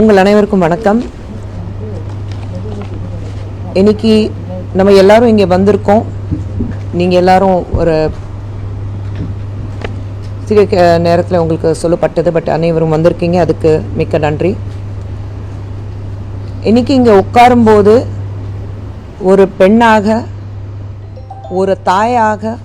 உங்கள் அனைவருக்கும் வணக்கம். இன்னைக்கு நம்ம எல்லாரும் இங்கே வந்திருக்கோம். நீங்கள் எல்லாரும் ஒரு சிறிய நேரத்தில் உங்களுக்கு சொல்லப்பட்டது, பட் அனைவரும் வந்திருக்கீங்க, அதுக்கு மிக்க நன்றி. இன்னைக்கு இங்கே உட்காரும்போது ஒரு பெண்ணாக, ஒரு தாயாக,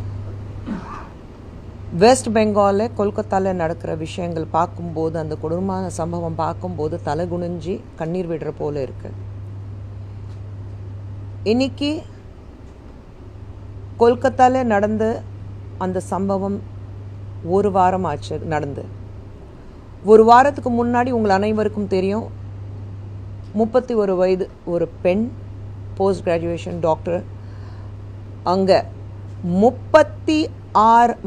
வெஸ்ட் பெங்காலில் கொல்கத்தாவில் நடக்கிற விஷயங்கள் பார்க்கும்போது, அந்த கொடூரமான சம்பவம் பார்க்கும்போது தலை குனிஞ்சி கண்ணீர் விடுற போல இருக்கு. இன்னைக்கு கொல்கத்தாவில் நடந்த அந்த சம்பவம் ஒரு வாரம் ஆச்சு நடந்து. ஒரு வாரத்துக்கு முன்னாடி உங்கள் அனைவருக்கும் தெரியும், 31 வயது ஒரு பெண், போஸ்ட் கிராஜுவேஷன் டாக்டர், அங்கே 36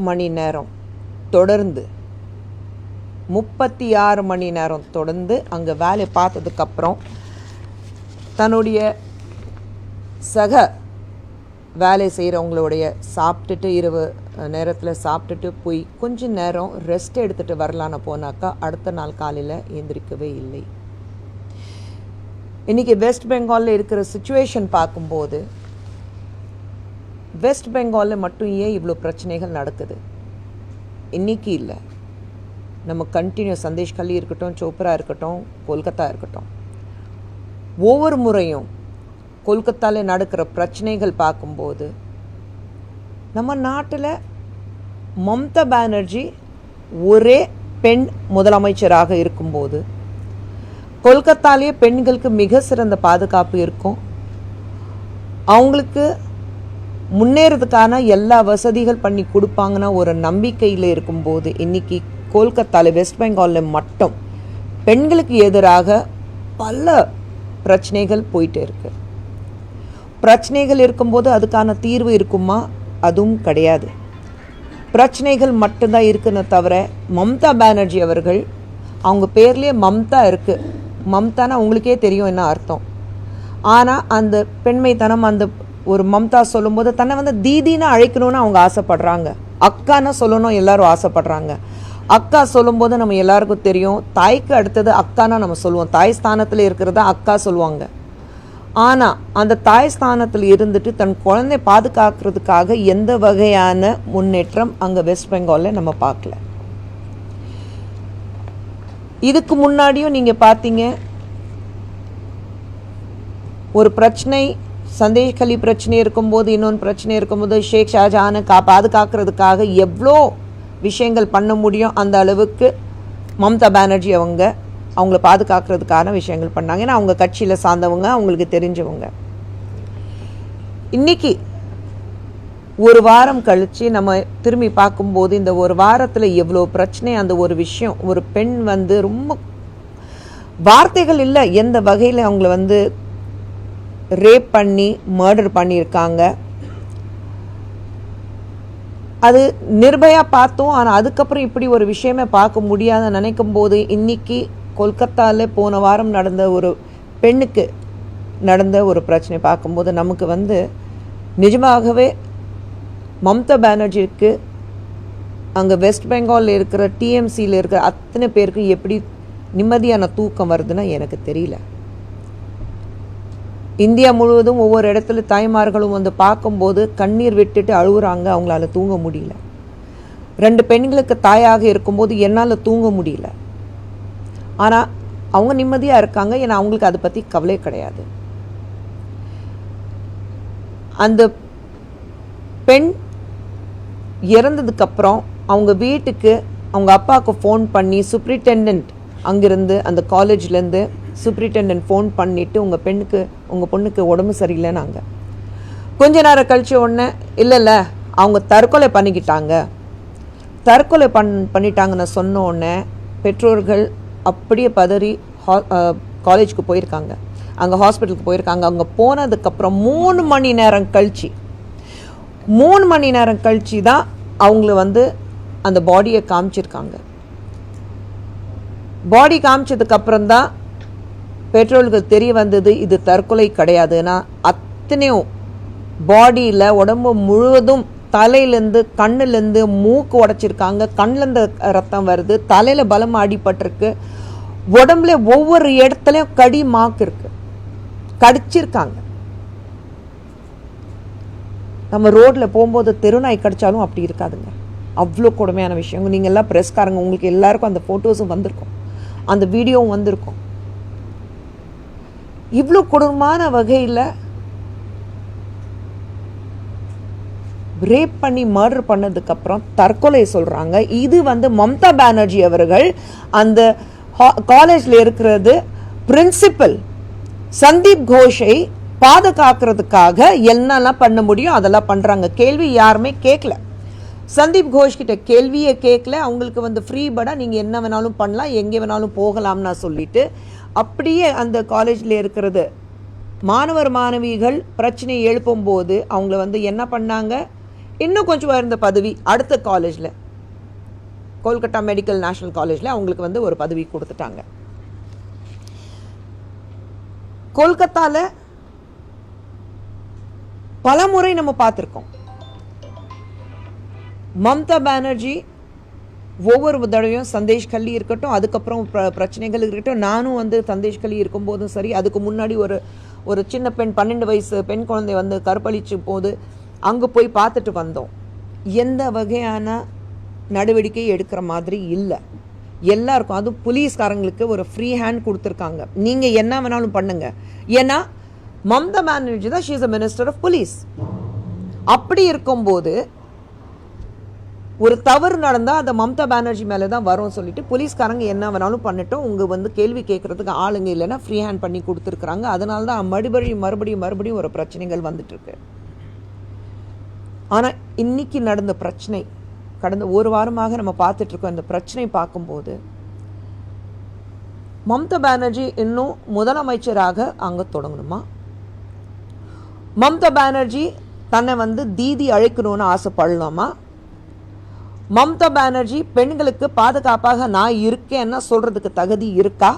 மணி நேரம் தொடர்ந்து 36 மணி நேரம் தொடர்ந்து அங்கே வேலை பார்த்ததுக்கப்புறம் தன்னுடைய சக வேலை செய்கிறவங்களுடைய சாப்பிட்டுட்டு இரவு நேரத்தில் சாப்பிட்டுட்டு போய் கொஞ்ச நேரம் ரெஸ்ட் எடுத்துகிட்டு வரலான்னு போனாக்கா அடுத்த நாள் காலையில் எந்திரிக்கவே இல்லை. இன்றைக்கி வெஸ்ட் பெங்காலில் இருக்கிற சுச்சுவேஷன் பார்க்கும்போது, வெஸ்ட் பெங்காலில் மட்டும் ஏன் இவ்வளோ பிரச்சனைகள் நடக்குது? இன்றைக்கி இல்லை, நம்ம கண்டினியூ சந்தேஷ் கல்லி இருக்கட்டும், சோப்ரா இருக்கட்டும், கொல்கத்தா இருக்கட்டும், ஒவ்வொரு முறையும் கொல்கத்தாவில் நடக்கிற பிரச்சனைகள் பார்க்கும்போது, நம்ம நாட்டில் மம்தா பானர்ஜி ஒரே பெண் முதலமைச்சராக இருக்கும்போது கொல்கத்தாலேயே பெண்களுக்கு மிக சிறந்த பாதுகாப்பு இருக்கும். அவங்களுக்கு முன்னேறதுக்கான எல்லா வசதிகள் பண்ணி கொடுப்பாங்கன்னா ஒரு நம்பிக்கையில் இருக்கும்போது, இன்றைக்கி கொல்கத்தாவில் வெஸ்ட் பெங்காலில் மட்டும் பெண்களுக்கு எதிராக பல பிரச்சனைகள் போயிட்டு இருக்கு. பிரச்சனைகள் இருக்கும்போது அதுக்கான தீர்வு இருக்குமா? அதுவும் கிடையாது. பிரச்சனைகள் மட்டும்தான் இருக்குன்னு தவிர, மம்தா பானர்ஜி அவர்கள், அவங்க பேர்லேயே மம்தா இருக்குது, மம்தானா உங்களுக்கே தெரியும் என்ன அர்த்தம். ஆனால் அந்த பெண்மைத்தனம், அந்த ஒரு மம்தா சொல்லும்போது தன்னை வந்து தீதின்னு அழைக்கணும்னு அவங்க ஆசைப்படுறாங்க, அக்கான்னு சொல்லணும் எல்லாரும் ஆசைப்படுறாங்க. அக்கா சொல்லும்போது நம்ம எல்லாருக்கும் தெரியும், தாய்க்கு அடுத்தது அக்கானா நம்ம சொல்லுவோம், தாய் ஸ்தானத்தில் இருக்கிறத அக்கா சொல்லுவாங்க. ஆனால் அந்த தாய் ஸ்தானத்தில் இருந்துட்டு தன் குழந்தை பாதுகாக்கிறதுக்காக எந்த வகையான முன்னேற்றம் அங்கே வெஸ்ட் பெங்காலில் நம்ம பார்க்கல. இதுக்கு முன்னாடியும் நீங்கள் பார்த்தீங்க, ஒரு பிரச்சனை, சந்தேஷ் கலி பிரச்சனை இருக்கும்போது, இன்னொன்று பிரச்சனை இருக்கும்போது, ஷேக் ஷாஜஹானை பாதுகாக்கிறதுக்காக எவ்வளோ விஷயங்கள் பண்ண முடியும் அந்த அளவுக்கு மம்தா பானர்ஜி அவங்கள பாதுகாக்கிறதுக்கான விஷயங்கள் பண்ணாங்க. ஏன்னா அவங்க கட்சியில் சார்ந்தவங்க, அவங்களுக்கு தெரிஞ்சவங்க. இன்னைக்கு ஒரு வாரம் கழித்து நம்ம திரும்பி பார்க்கும்போது, இந்த ஒரு வாரத்தில் எவ்வளோ பிரச்சனை, அந்த ஒரு விஷயம், ஒரு பெண் வந்து ரொம்ப வார்த்தைகள் இல்லை எந்த வகையில் அவங்கள ரேப் பண்ணி மர்டர் பண்ணியிருக்காங்க. அது நிர்பயா பார்த்தோம். ஆனால் அதுக்கப்புறம் இப்படி ஒரு விஷயமே பார்க்க முடியாத நினைக்கும் போது, இன்னைக்கு கொல்கத்தாவில் போன வாரம் நடந்த ஒரு பெண்ணுக்கு நடந்த ஒரு பிரச்சனை பார்க்கும்போது நமக்கு நிஜமாகவே மம்தா பானர்ஜிக்கு அங்கே வெஸ்ட் பெங்காலில் இருக்கிற டிஎம்சியில் இருக்கிற அத்தனை பேருக்கு எப்படி நிம்மதியான தூக்கம் வருதுன்னா எனக்கு தெரியல. இந்தியா முழுவதும் ஒவ்வொரு இடத்துல தாய்மார்களும் பார்க்கும்போது கண்ணீர் விட்டுட்டு அழுகுறாங்க, அவங்களால தூங்க முடியல. 2 பெண்களுக்கு தாயாக இருக்கும்போது என்னால் தூங்க முடியல. ஆனால் அவங்க நிம்மதியாக இருக்காங்க, ஏன்னா அவங்களுக்கு அதை பற்றி கவலை கிடையாது. அந்த பெண் இறந்ததுக்கப்புறம் அவங்க வீட்டுக்கு அவங்க அப்பாவுக்கு ஃபோன் பண்ணி, சூப்ரிண்டெண்டன்ட் அங்கேருந்து, அந்த காலேஜ்லேருந்து சூப்ரிண்டெண்டன்ட் ஃபோன் பண்ணிவிட்டு, உங்கள் பொண்ணுக்கு உடம்பு சரியில்லைன்னாங்க. கொஞ்ச நேரம் கழிச்ச உடனே, இல்லை அவங்க தற்கொலை பண்ணிக்கிட்டாங்க, தற்கொலை பண்ணிட்டாங்கன்னு சொன்ன உடனே பெற்றோர்கள் அப்படியே பதறி காலேஜுக்கு போயிருக்காங்க, அங்கே ஹாஸ்பிட்டலுக்கு போயிருக்காங்க. அங்கே போனதுக்கப்புறம் 3 மணி நேரம் கழிச்சு தான் அவங்கள அந்த பாடியை காமிச்சிருக்காங்க. பாடி காமிச்சதுக்கப்புறம் தான் பெற்றோர்களுக்கு தெரிய வந்தது இது தற்கொலை கிடையாதுன்னா. அத்தனையும் பாடியில் உடம்பு முழுவதும் தலையிலேருந்து கண்ணுலேருந்து மூக்கு உடைச்சிருக்காங்க, கண்ணிலேருந்து ரத்தம் வருது, தலையில் பலமாக அடிபட்டிருக்கு, உடம்புல ஒவ்வொரு இடத்துலையும் கடி மார்க் இருக்கு, கடிச்சிருக்காங்க. நம்ம ரோட்டில் போகும்போது தெருநாய் கடிச்சாலும் அப்படி இருக்காதுங்க. அவ்வளோ கொடுமையான விஷயம். நீங்கள் எல்லாம் ப்ரெஸ்காரங்க, உங்களுக்கு எல்லாருக்கும் அந்த ஃபோட்டோஸும் வந்திருக்கும், அந்த வீடியோவும் வந்திருக்கும். இவ்வளோ கொடுமையான வகையில் ரேப் பண்ணி மர்டர் பண்ணதுக்கப்புறம் தற்கொலை சொல்கிறாங்க. இது மம்தா பானர்ஜி அவர்கள் அந்த காலேஜில் இருக்கிறது பிரின்சிபல் சந்தீப் கோஷை பாதுகாக்கிறதுக்காக என்னெல்லாம் பண்ண முடியும் அதெல்லாம் பண்ணுறாங்க. கேள்வி யாருமே கேட்கல. சந்தீப் கோஷ் கிட்ட கேள்வியை கேட்கல. அவங்களுக்கு ஃப்ரீ படா நீங்கள் என்ன வேணாலும் பண்ணலாம், எங்கே வேணாலும் போகலாம்னா சொல்லிட்டு அப்படியே அந்த காலேஜில் இருக்கிறது மாணவர் மாணவிகள் பிரச்சனையை எழுப்பும் போது அவங்கள என்ன பண்ணாங்க, இன்னும் கொஞ்சம் இருந்த பதவி அடுத்த காலேஜில் கொல்கத்தா மெடிக்கல் நேஷனல் காலேஜில் அவங்களுக்கு ஒரு பதவி கொடுத்துட்டாங்க. கொல்கத்தாவில் பல முறை நம்ம பார்த்துருக்கோம். மம்தா பானர்ஜி ஒவ்வொரு தடவையும் சந்தேஷ் கல்லி இருக்கட்டும், அதுக்கப்புறம் பிரச்சனைகள் இருக்கட்டும், நானும் சந்தேஷ் கல்லி இருக்கும்போதும் சரி, அதுக்கு முன்னாடி ஒரு சின்ன பெண் 12 வயசு பெண் குழந்தை கற்பழிச்சு போது அங்கே போய் பார்த்துட்டு வந்தோம். எந்த வகையான நடவடிக்கை எடுக்கிற மாதிரி இல்லை. எல்லாருக்கும், அதுவும் போலீஸ்காரங்களுக்கு ஒரு ஃப்ரீ ஹேண்ட் கொடுத்துருக்காங்க. நீங்கள் என்ன வேணாலும் பண்ணுங்க. ஏன்னா மம்தா பானர்ஜி தான் she is a minister of police. அப்படி இருக்கும்போது ஒரு தவறு நடந்தால் அதை மம்தா பானர்ஜி மேலே தான் வரும் சொல்லிட்டு போலீஸ்காரங்க என்ன வேணாலும் பண்ணிட்டோம், உங்கள் கேள்வி கேட்கறதுக்கு ஆளுங்க இல்லைன்னா ஃப்ரீ ஹேண்ட் பண்ணி கொடுத்துருக்குறாங்க. அதனால தான் மறுபடியும் ஒரு பிரச்சனைகள் வந்துட்டுருக்கு. ஆனால் இன்னைக்கு நடந்த பிரச்சனை, கடந்த ஒரு வாரமாக நம்ம பார்த்துட்ருக்கோம். இந்த பிரச்சனை பார்க்கும்போது மம்தா பானர்ஜி இன்னும் முதலமைச்சராக அங்கே தொடங்கணுமா? மம்தா பானர்ஜி தன்னை தீதி அழைக்கணும்னு ஆசைப்படலாமா? மம்தா பானர்ஜி பெண்களுக்கு பாதுகாப்பாக நான் இருக்கேன்னு சொல்றதுக்கு தகுதி இருக்கா?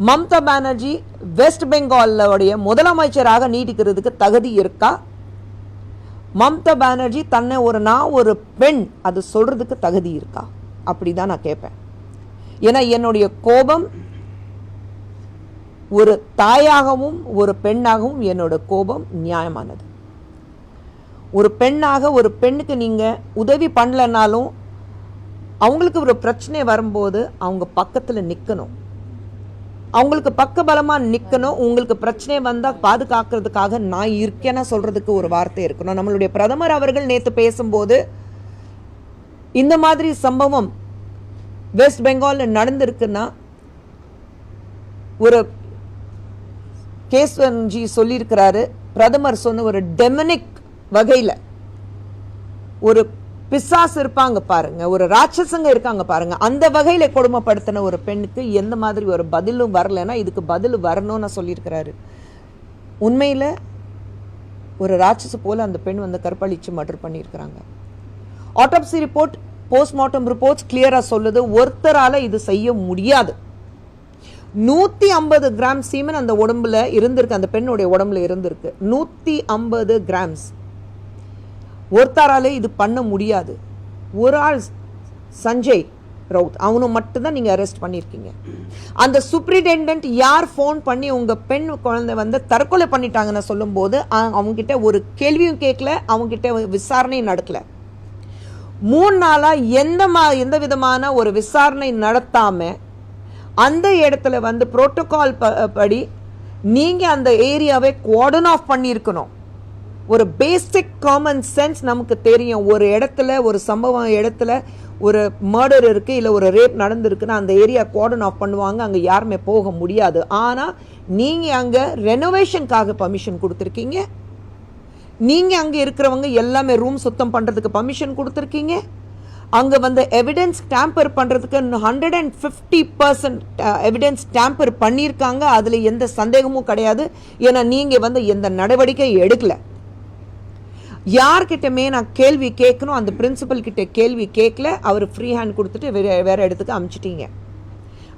மம்தா பானர்ஜி வெஸ்ட் பெங்காலுடைய முதலமைச்சராக நீடிக்கிறதுக்கு தகுதி இருக்கா? மம்தா பானர்ஜி தன்னை நான் ஒரு பெண் அது சொல்றதுக்கு தகுதி இருக்கா? அப்படிதான் நான் கேட்பேன். ஏன்னா என்னுடைய கோபம் ஒரு தாயாகவும் ஒரு பெண்ணாகவும் என்னோட கோபம் நியாயமானது. ஒரு பெண்ணாக ஒரு பெண்ணுக்கு நீங்கள் உதவி பண்ணலனாலும் அவங்களுக்கு ஒரு பிரச்சனை வரும்போது அவங்க பக்கத்தில் நிற்கணும், அவங்களுக்கு பக்கபலமாக நிற்கணும். உங்களுக்கு பிரச்சனை வந்தால் பாதுகாக்கிறதுக்காக நான் இருக்கேன்னு சொல்கிறதுக்கு ஒரு வார்த்தை இருக்கணும். நம்மளுடைய பிரதமர் அவர்கள் நேற்று பேசும்போது இந்த மாதிரி சம்பவம் வெஸ்ட் பெங்காலில் நடந்திருக்குன்னா ஒரு கேஸ்வன்ஜி சொல்லியிருக்கிறாரு, பிரதமர் சொன்ன ஒரு டெமனிக் வகையில் ஒரு பிசாசு இருப்பாங்க பாருங்க, ஒரு ராட்சசங்க இருக்காங்க பாருங்க, அந்த வகையில கொடுமைப்படுத்தின ஒரு பெண்ணுக்கு எந்த மாதிரி ஒரு பதிலும் வரலன்னா இதுக்கு பதில் வரணும்னு சொல்லியிருக்கிறாரு. உண்மையில் ஒரு ராட்சச போல அந்த பெண் கற்பழிச்சு மர்டர் பண்ணியிருக்கிறாங்க. ஆட்டோப்சி ரிப்போர்ட், போஸ்ட்மார்ட்டம் ரிப்போர்ட்ஸ் கிளியரா சொல்லுது, ஒருத்தரால இது செய்ய முடியாது. 150 கிராம் சீமன் அந்த உடம்புல இருந்திருக்கு, அந்த பெண்ணுடைய உடம்புல இருந்திருக்கு. 150 கிராம்ஸ். ஒருத்தராலே இது பண்ண முடியாது. ஒரு ஆள் சஞ்சய் ரவுத், அவனும் மட்டும்தான் நீங்க அரெஸ்ட் பண்ணியிருக்கீங்க. அந்த சூப்பரிண்டெண்டன்ட் யார் ஃபோன் பண்ணி உங்க பெண் குழந்தை தற்கொலை பண்ணிட்டாங்கன்னு சொல்லும் போது அவங்க கிட்ட ஒரு கேள்வியும் கேட்கல, அவங்க கிட்ட விசாரணையும் நடக்கல. 3 நாளா எந்த விதமான ஒரு விசாரணை நடத்தாம அந்த இடத்துல புரோட்டோகால் படி நீங்க அந்த ஏரியாவை குவார்டன் ஆஃப் பண்ணியிருக்கணும். ஒரு பேசிக் காமன் சென்ஸ் நமக்கு தெரியும். ஒரு இடத்துல ஒரு சம்பவம் இடத்துல ஒரு மர்டர் இருக்கு, இல்லை ஒரு ரேப் நடந்திருக்குன்னா அந்த ஏரியா குவார்டன் ஆஃப் பண்ணுவாங்க, அங்கே யாருமே போக முடியாது. ஆனால் நீங்கள் அங்கே ரெனோவேஷனுக்காக பர்மிஷன் கொடுத்துருக்கீங்க, நீங்கள் அங்கே இருக்கிறவங்க எல்லாமே ரூம் சுத்தம் பண்ணுறதுக்கு பர்மிஷன் கொடுத்துருக்கீங்க. அங்கே எவிடன்ஸ் டேம்பர் பண்ணுறதுக்கு 150% எவிடன்ஸ் டேம்பர் பண்ணியிருக்காங்க. அதில் எந்த சந்தேகமும் கிடையாது. ஏன்னா நீங்கள் எந்த நடவடிக்கை எடுக்கல. யார்கிட்டமே நான் கேள்வி கேட்கணும், அந்த பிரின்சிபல் கிட்ட கேள்வி கேட்கல. அவர் ஃப்ரீ ஹேண்ட் கொடுத்துட்டு வேற இடத்துக்கு அனுப்பிச்சிட்டீங்க.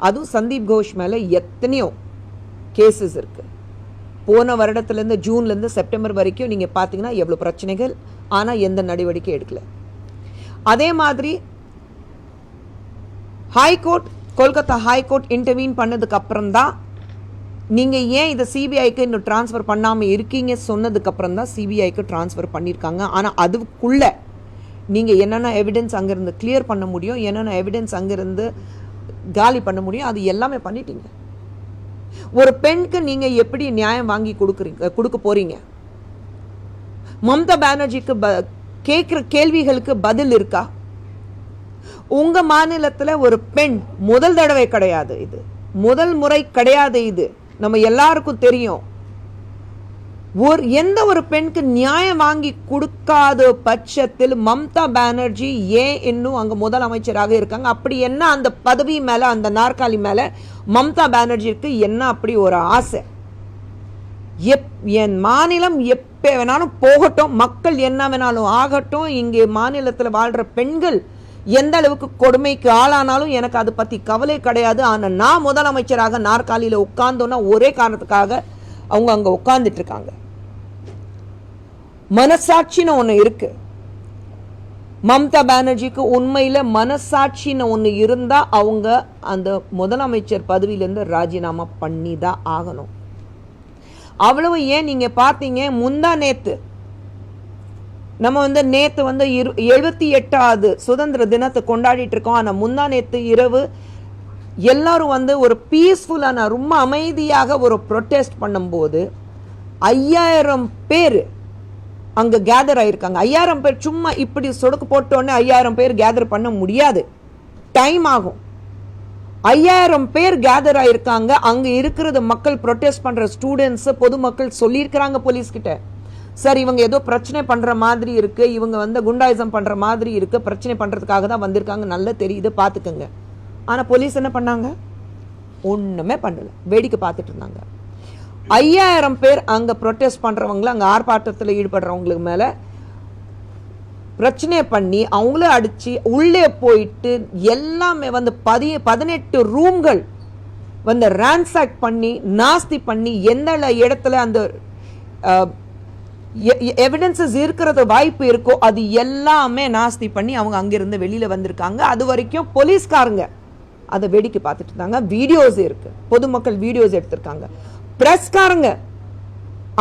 அதுவும் சந்தீப் கோஷ் மேலே எத்தனையோ கேசஸ் இருக்கு. போன வருடத்துலேருந்து ஜூன்லேருந்து செப்டம்பர் வரைக்கும் நீங்கள் பார்த்தீங்கன்னா எவ்வளோ பிரச்சனைகள், ஆனால் எந்த நடவடிக்கை எடுக்கல. அதே மாதிரி ஹைகோர்ட் கொல்கத்தா ஹைகோர்ட் இன்டர்வீன் பண்ணதுக்கு அப்புறம் தான் நீங்கள் ஏன் இதை சிபிஐக்கு இன்னும் ட்ரான்ஸ்ஃபர் பண்ணாமல் இருக்கீங்க சொன்னதுக்கு அப்புறம் தான் சிபிஐக்கு ட்ரான்ஸ்ஃபர் பண்ணியிருக்காங்க. ஆனால் அதுக்குள்ளே நீங்கள் என்னென்ன எவிடன்ஸ் அங்கேருந்து கிளியர் பண்ண முடியும், என்னென்ன எவிடன்ஸ் அங்கேருந்து காலி பண்ண முடியும், அது எல்லாமே பண்ணிட்டீங்க. ஒரு பெண்ணுக்கு நீங்கள் எப்படி நியாயம் வாங்கி கொடுக்க போறீங்க? மம்தா பானர்ஜிக்கு கேட்குற கேள்விகளுக்கு பதில் இருக்கா? உங்க மாநிலத்தில் ஒரு பெண் முதல் தடவை கிடையாது, இது முதல் முறை கிடையாது, இது நம்ம எல்லாருக்கும் தெரியும். எந்த ஒரு பெண்ணுக்கு நியாயம் வாங்கி கொடுக்காத பட்சத்தில் மம்தா பானர்ஜி ஏன் இன்னும் அங்க முதலமைச்சராக இருக்காங்க? அப்படி என்ன அந்த பதவி மேல, அந்த நாற்காலி மேல மம்தா பானர்ஜிக்கு என்ன அப்படி ஒரு ஆசை? என் மாநிலம் எப்ப வேணாலும் போகட்டும், மக்கள் என்ன வேணாலும் ஆகட்டும், இங்கே மாநிலத்தில் வாழ்ற பெண்கள் எந்த அளவுக்கு கொடுமைக்கு ஆளானாலும் எனக்கு அதை பத்தி கவலை கிடையாது. ஆனா நான் முதலமைச்சராக நாற்காலியில உட்கார்ந்தோன்னா ஒரே காரணத்துக்காக அவங்க அங்க உட்கார்ந்துட்டு இருக்காங்க. மனசாட்சின்னு ஒண்ணு இருக்கு. மம்தா பானர்ஜிக்கு உண்மையில மனசாட்சின்னு ஒண்ணு இருந்தா அவங்க அந்த முதலமைச்சர் பதவியிலிருந்து ராஜினாமா பண்ணி தான் ஆகணும். அவ்வளவு ஏன் நீங்க பார்த்தீங்க, முந்தா நேத்து நம்ம நேத்து 78வது சுதந்திர தினத்தை கொண்டாடிட்டு இருக்கோம். ஆனா முந்தா நேத்து இரவு எல்லாரும் ஒரு பீஸ்ஃபுல்லான ரொம்ப அமைதியாக ஒரு ப்ரொட்டெஸ்ட் பண்ணும்போது 5000 பேர் அங்க கேதர் ஆயிருக்காங்க. 5000 பேர் சும்மா இப்படி சொடுக்கு போட்டோன்னே 5000 பேர் கேதர் பண்ண முடியாது, டைம் ஆகும். 5000 பேர் கேதர் ஆயிருக்காங்க. அங்க இருக்கிறது மக்கள், ப்ரொட்டெஸ்ட் பண்ற ஸ்டூடெண்ட்ஸ், பொதுமக்கள் சொல்லியிருக்கிறாங்க போலீஸ் கிட்ட, சார் இவங்க ஏதோ பிரச்சனை பண்ற மாதிரி இருக்கு, இவங்க குண்டாயிசம் பண்ற மாதிரி இருக்கு, பிரச்சனை பண்றதுக்காக தான் வந்திருக்காங்க, நல்லா தெரியுது, பாத்துக்கங்க. ஆனா போலீஸ் என்ன பண்ணாங்க? ஒண்ணுமே பண்ணல, வேடிக்கை பார்த்துட்டு இருந்தாங்க. 5000 பேர் அங்க ப்ரொட்டெஸ்ட் பண்றவங்களை, அங்க ஆர்ப்பாட்டத்தில் ஈடுபடுறவங்களுக்கு மேல பிரச்சனை பண்ணி அவங்கள அடிச்சு உள்ளே போயிட்டு எல்லாமே 18 ரூம்கள் ரான்சாக் பண்ணி நாஸ்தி பண்ணி எந்த இடத்துல அந்த எவிடன்சஸ் இருக்கிறது வாய்ப்பு இருக்கோ அது எல்லாமே நாஸ்தி பண்ணி அவங்க அங்கிருந்து வெளியில வந்திருக்காங்க. அது வரைக்கும் போலீஸ்காரங்க அதை வேடிக்கை பார்த்துட்டு இருந்தாங்க. வீடியோஸ் இருக்கு, பொதுமக்கள் வீடியோஸ் எடுத்திருக்காங்க. பிரஸ்காரங்க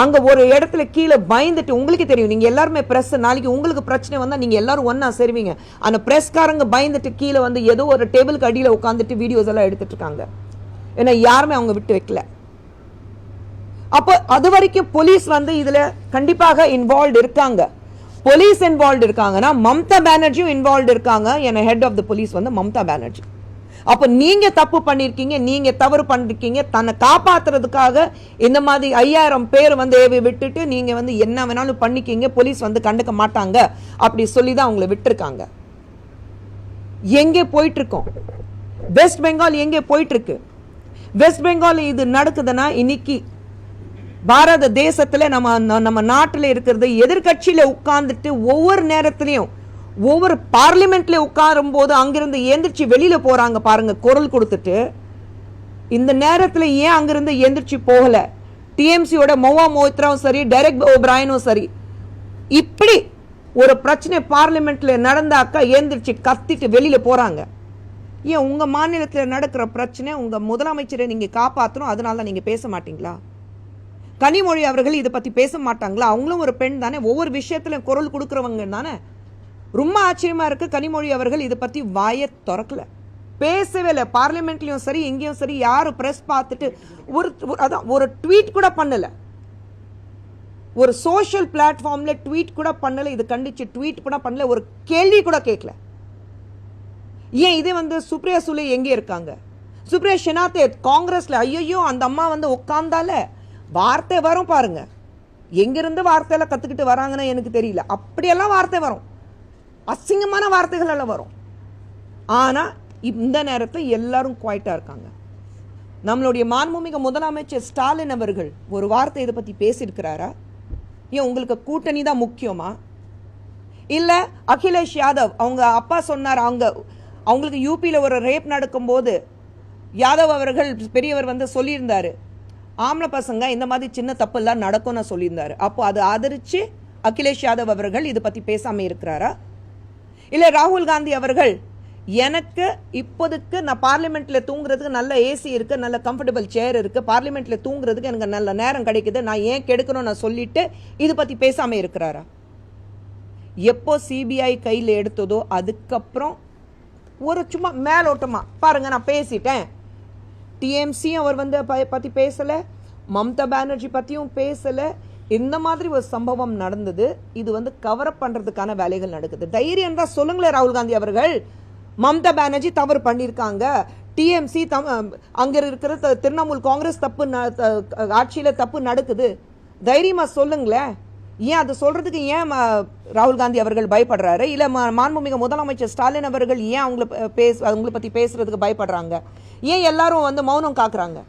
அங்க ஒரு இடத்துல கீழே பயந்துட்டு, உங்களுக்கு தெரியும், நீங்க எல்லாருமே பிரஸ், நாளைக்கு உங்களுக்கு பிரச்சனை வந்தா நீங்க எல்லாரும் ஒன்னா சேருவீங்க. ஆனா பிரஸ்காரங்க பயந்துட்டு கீழே ஏதோ ஒரு டேபிளுக்கு அடியில உட்காந்துட்டு வீடியோஸ் எல்லாம் எடுத்துட்டு இருக்காங்க. ஏன்னா யாருமே அவங்க விட்டு வைக்கல. அப்போ அது வரைக்கும் போலீஸ் இதுல கண்டிப்பாக இன்வால்வ் இருக்காங்க. போலீஸ் இன்வால்வ் இருக்காங்கன்னா மம்தா பானர்ஜியும் இன்வால்வ் இருக்காங்க. ஏன்னா head of the police Mamata Banerjee. அப்ப நீங்க தப்பு பண்ணிருக்கீங்க, நீங்க தவறு பண்ணிருக்கீங்க. தன்னை காப்பாத்துறதுக்காக இந்த மாதிரி 5000 பேர் ஏவி விட்டுட்டு நீங்க என்ன வேணாலும் பண்ணிக்கீங்க, போலீஸ் கண்டுக்க மாட்டாங்க அப்படி சொல்லிதான் அவங்களை விட்டுருக்காங்க. எங்கே போயிட்டு இருக்கோம்? வெஸ்ட் பெங்கால் எங்கே போயிட்டு இருக்கு? வெஸ்ட் பெங்கால் இது நடக்குதுன்னா இன்னைக்கு பாரத தேசத்துல நம்ம நாட்டில் இருக்கிறது எதிர்கட்சியில உட்கார்ந்துட்டு ஒவ்வொரு நேரத்திலையும் ஒவ்வொரு பார்லிமெண்ட்ல உட்காரும் போது அங்கிருந்து எந்திரிச்சு வெளியில போறாங்க பாருங்க, குரல் கொடுத்துட்டு. இந்த நேரத்துல ஏன் அங்கிருந்து எந்திரிச்சு போகல? டிஎம்சியோட மோவா மோத்ராவும் சரி, டெரெக் ஓபிரையனும் சரி, இப்படி ஒரு பிரச்சனை பார்லிமெண்ட்ல நடந்தாக்கா எந்திரிச்சு கத்திட்டு வெளியில போறாங்க. ஏன் உங்க மாநிலத்தில் நடக்கிற பிரச்சனை உங்க முதலமைச்சரை நீங்க காப்பாற்றணும், அதனால நீங்க பேச மாட்டீங்களா? கனிமொழி அவர்கள் இதை பத்தி பேச மாட்டாங்களா? அவங்களும் ஒரு பெண் தானே, ஒவ்வொரு விஷயத்துல குரல் கொடுக்கறவங்க தானே. ரொம்ப ஆச்சரியமா இருக்கு, கனிமொழி அவர்கள் இதை பத்தி வாயை திறக்கல, பேசவே இல்லை. பார்லிமெண்ட்லயும் சரி எங்கேயும் சரி யாரும் பிரஸ் பார்த்துட்டு ஒரு ட்வீட் கூட பண்ணல, ஒரு சோஷியல் பிளாட்ஃபார்ம்ல ட்வீட் கூட பண்ணல, இது கண்டிச்சு ட்வீட் கூட பண்ணல, ஒரு கேள்வி கூட கேட்கல. ஏன் இது சுப்ரியா சுலே எங்கே இருக்காங்க? சுப்ரியா ஷெனாத்தே காங்கிரஸ்ல, ஐயோ அந்த அம்மா உட்கார்ந்தால வார்த்தை வரும் பாருங்க, எங்கிருந்து வார்த்தையில கத்துக்கிட்டு வராங்கன்னு எனக்கு தெரியல, அப்படியெல்லாம் வார்த்தை வரும், அசிங்கமான வார்த்தைகள் எல்லாம் வரும். ஆனா இந்த நேரத்தில் எல்லாரும் குவைட்டா இருக்காங்க. நம்மளுடைய மாண்புமிகு முதலமைச்சர் ஸ்டாலின் அவர்கள் ஒரு வார்த்தை இதை பத்தி பேசியிருக்கிறாரா? ஏன் உங்களுக்கு கூட்டணி தான் முக்கியமா? இல்ல அகிலேஷ் யாதவ் அவங்க அப்பா சொன்னார், அவங்களுக்கு யூபியில ஒரு ரேப் நடக்கும்போது யாதவ் அவர்கள் பெரியவர் சொல்லியிருந்தாரு, ஆம்பளை பசங்க இந்த மாதிரி சின்ன தப்பு எல்லாம் நடக்கும்னு சொல்லியிருந்தாரு. அப்போ அது ஆதரிச்சு அகிலேஷ் யாதவ் அவர்கள் இதை பத்தி பேசாம இருக்கிறாரா? இல்ல ராகுல் காந்தி அவர்கள் எனக்கு இப்போதுக்கு நான் பார்லிமெண்ட்ல தூங்குறதுக்கு நல்ல ஏசி இருக்கு, நல்ல கம்ஃபர்டபுள் சேர் இருக்கு, பார்லிமெண்ட்ல தூங்குறதுக்கு எனக்கு நல்ல நேரம் கிடைக்குது, நான் ஏன் கெடுக்கணும் நான் சொல்லிட்டு இது பத்தி பேசாம இருக்கிறாரா? எப்போ சிபிஐ கையில் எடுத்ததோ அதுக்கப்புறம் ஒரு சும்மா மேலோட்டமா பாருங்க நான் பேசிட்டேன், டிஎம்சி அவர் வந்து பத்தி பேசல, மம்தா பானர்ஜி பத்தியும் பேசல, இந்த மாதிரி ஒரு சம்பவம் நடந்தது. இது வந்து கவரப் பண்றதுக்கான வேலைகள் நடக்குது. தைரியம் தான் சொல்லுங்களேன் ராகுல் காந்தி அவர்கள். மம்தா பானர்ஜி தவறு பண்ணியிருக்காங்க, டிஎம்சி அங்க இருக்கிற திரிணாமுல் காங்கிரஸ் தப்பு ஆட்சியில தப்பு நடக்குது, தைரியமா சொல்லுங்களேன். ஏன் அது சொல்றதுக்கு ஏன் ராகுல் காந்தி அவர்கள் பயப்படுறாரு? இல்ல மாண்புமிகு முதலமைச்சர் ஸ்டாலின் அவர்கள் ஏன் அவங்களை பத்தி பேசுறதுக்கு பயப்படுறாங்க? ஏன் எல்லாரும் வந்து மௌனம் காக்குறாங்க?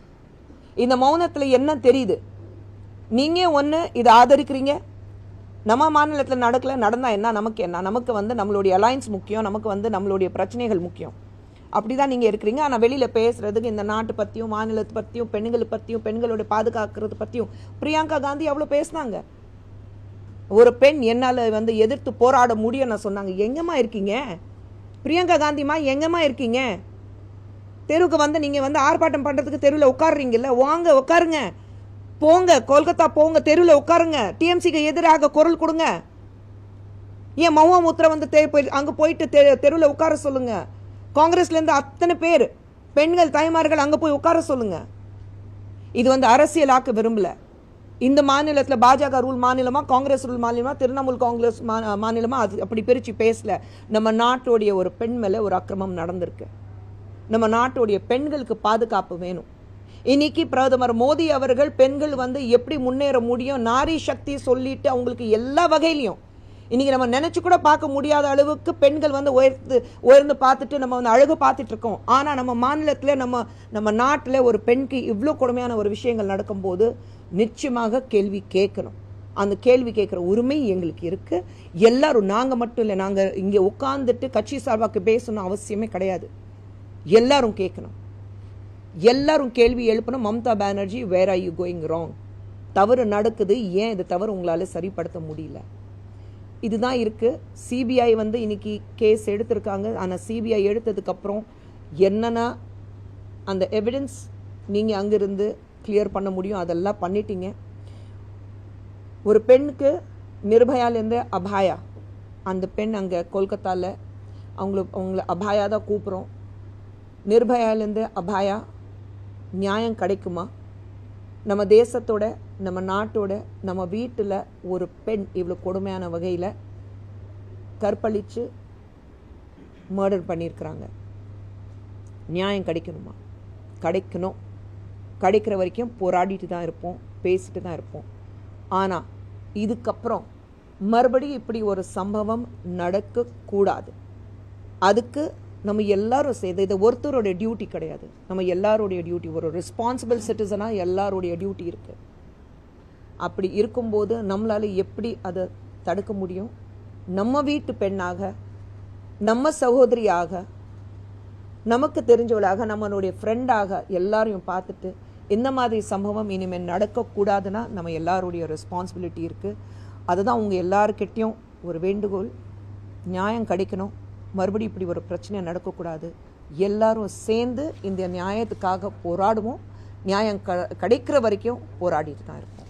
இந்த மௌனத்துல என்ன தெரியுது? நீங்க ஒண்ணு இதை ஆதரிக்கிறீங்க, நம்ம மாநிலத்தில் நடந்தா என்ன, நமக்கு என்ன, நமக்கு வந்து நம்மளுடைய அலையன்ஸ் முக்கியம், நமக்கு வந்து நம்மளுடைய பிரச்சனைகள் முக்கியம், அப்படிதான் நீங்க இருக்கிறீங்க. ஆனா வெளியில பேசுறதுக்கு இந்த நாட்டு பத்தியும் மாநிலத்தை பத்தியும் பெண்களை பத்தியும் பெண்களுடைய பாதுகாக்கிறது பத்தியும் பிரியங்கா காந்தி அவ்வளவு பேசினாங்க. ஒரு பெண் என்னால வந்து எதிர்த்து போராட முடியும்னு சொன்னாங்க. எங்கம்மா இருக்கீங்க பிரியங்கா காந்திமா, எங்கம்மா இருக்கீங்க? தெருவுக்கு வந்து நீங்க வந்து ஆர்ப்பாட்டம் பண்றதுக்கு தெருவில் உட்காடுறீங்கல்ல, வாங்க உட்காருங்க, போங்க கொல்கத்தா போங்க, தெருவில் உட்காருங்க, டிஎம்சிக்கு எதிராக குரல் கொடுங்க. ஏன் மௌமுத்ரா வந்து அங்க போயிட்டு தெருவில் உட்கார சொல்லுங்க. காங்கிரஸ்ல இருந்து அத்தனை பேர் பெண்கள் தாய்மார்கள் அங்க போய் உட்கார சொல்லுங்க. இது வந்து அரசியலாக்க விரும்பல. இந்த மாநிலத்தில் பாஜக ரூல் மாநிலமா, காங்கிரஸ் ரூல் மாநிலமா, திரிணாமுல் காங்கிரஸ் மாநிலமா, அது அப்படி பிரிச்சு பேசல. நம்ம நாட்டுடைய ஒரு பெண் மேல ஒரு அக்கிரமம் நடந்திருக்கு. நம்ம நாட்டுடைய பெண்களுக்கு பாதுகாப்பு வேணும். இன்னைக்கு பிரதமர் மோடி அவர்கள் பெண்கள் வந்து எப்படி முன்னேற முடியும், நாரி சக்தி சொல்லிட்டு அவங்களுக்கு எல்லா வகையிலையும் இன்னைக்கு நம்ம நினைச்சு கூட பார்க்க முடியாத அளவுக்கு பெண்கள் வந்து உயர்ந்து பார்த்துட்டு நம்ம வந்து அழகு பார்த்துட்டு இருக்கோம். ஆனா நம்ம மாநிலத்துல நம்ம நாட்டுல ஒரு பெண்க்கு இவ்வளவு கொடுமையான ஒரு விஷயங்கள் நடக்கும்போது நிச்சயமாக கேள்வி கேட்கணும். அந்த கேள்வி கேட்கிற உரிமை எங்களுக்கு இருக்கு. எல்லாரும், நாங்க மட்டும் இல்லை, நாங்க இங்க உட்கார்ந்துட்டு கட்சி சார்பாக்கு பேசணும் அவசியமே கிடையாது. எல்லாரும் கேட்கணும், எல்லாரும் கேள்வி எழுப்பணும். Mamata Banerjee, where are you going wrong? தவறு நடக்குது, ஏன் இது தவறு உங்களால சரிப்படுத்த முடியல? இதுதான் இருக்கு. சிபிஐ வந்து இன்னைக்கு கேஸ் எடுத்திருக்காங்க. ஆனா சிபிஐ எடுத்ததுக்கு அப்புறம் என்னன்னா அந்த எவிடன்ஸ் நீங்க அங்கிருந்து கிளியர் பண்ண முடியும், அதெல்லாம் பண்ணிட்டீங்க. ஒரு பெண்ணுக்கு நிர்பயாலேருந்து அபாயா, அந்த பெண் அங்க கொல்கத்தால அவங்கள அபாயா தான் கூப்பிடுறோம். நிர்பயாலேருந்து அபாயா நியாயம் கிடைக்குமா? நம்ம தேசத்தோட, நம்ம நாட்டோட, நம்ம வீட்டில் ஒரு பெண் இவ்வளோ கொடுமையான வகையில் கற்பழிச்சு மர்டர் பண்ணியிருக்கிறாங்க. நியாயம் கிடைக்கணுமா? கிடைக்கணும். கிடைக்கிற வரைக்கும் போராடிட்டு தான் இருப்போம், பேசிட்டு தான் இருப்போம். ஆனால் இதுக்கப்புறம் மறுபடியும் இப்படி ஒரு சம்பவம் நடக்கக்கூடாது. அதுக்கு நம்ம எல்லாரும் செய்த, இது ஒருத்தருடைய டியூட்டி கிடையாது, நம்ம எல்லாருடைய டியூட்டி. ஒரு ரெஸ்பான்சிபிள் சிட்டிசனாக எல்லாருடைய டியூட்டி இருக்கு. அப்படி இருக்கும்போது நம்மளால எப்படி அதை தடுக்க முடியும்? நம்ம வீட்டு பெண்ணாக, நம்ம சகோதரியாக, நமக்கு தெரிஞ்சவளாக, நம்மளுடைய ஃப்ரெண்டாக எல்லாரையும் பார்த்துட்டு இந்த மாதிரி சம்பவம் இனிமேல் நடக்கக்கூடாதுன்னா நம்ம எல்லாருடைய ரெஸ்பான்சிபிலிட்டி இருக்குது. அதுதான் உங்கள் எல்லாருக்கிட்டையும் ஒரு வேண்டுகோள். நியாயம் கிடைக்கணும், மறுபடியும் இப்படி ஒரு பிரச்சனை நடக்கக்கூடாது. எல்லாரும் சேர்ந்து இந்த நியாயத்துக்காக போராடுவோம். நியாயம் கிடைக்கிற வரைக்கும் போராடிட்டு தான் இருப்போம்.